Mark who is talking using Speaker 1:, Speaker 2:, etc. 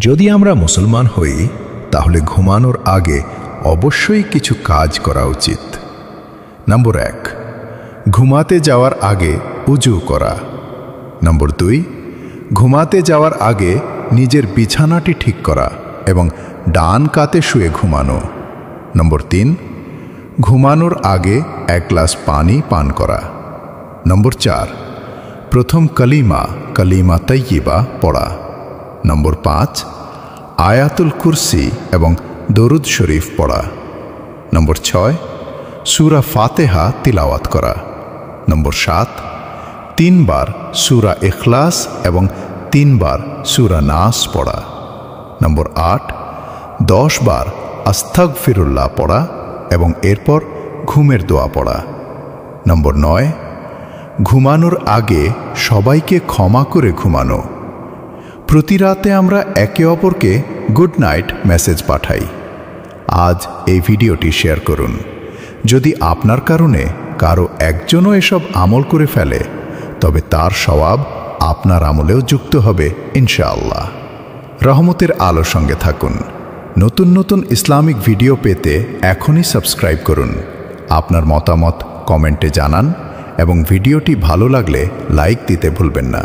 Speaker 1: যদি আমরা মুসলমান হই তাহলে ঘুমানোর আগে অবশ্যই কিছু কাজ করা উচিত। নম্বর 1, ঘুমাতে যাওয়ার আগে উজু করা। নম্বর 2, ঘুমাতে যাওয়ার আগে নিজের বিছানাটি ঠিক করা এবং ডান কাতে শুয়ে ঘুমানো। নম্বর 3, ঘুমানোর আগে 1 গ্লাস পানি পান করা। নম্বর 4, প্রথম কালিমা তাইয়্যিবা পড়া। নম্বর 5, আয়াতুল কুরসি এবং দরুদ শরীফ পড়া। নম্বর 6, সূরা ফাতিহা তিলাওয়াত করা। নম্বর 7, 3 বার সূরা ইখলাস এবং 3 বার সূরা নাস পড়া। নম্বর 8, 10 বার আস্তাগফিরুল্লাহ পড়া এবং এরপর ঘুমের দোয়া পড়া। নম্বর 9, ঘুমানোর আগে সবাইকে ক্ষমা করে ঘুমানো। প্রতি রাতে আমরা একে অপরকে গুড নাইট মেসেজ পাঠাই। আজ এই ভিডিওটি শেয়ার করুন। যদি আপনার কারণে কারো একজনও এসব আমল করে ফেলে তবে তার সওয়াব আপনার আমলেও যুক্ত হবে ইনশাআল্লাহ। রহমতের আলোর সঙ্গে থাকুন। নতুন নতুন ইসলামিক ভিডিও পেতে এখনই সাবস্ক্রাইব করুন। আপনার মতামত কমেন্টে জানান এবং ভিডিওটি ভালো লাগলে লাইক দিতে ভুলবেন না।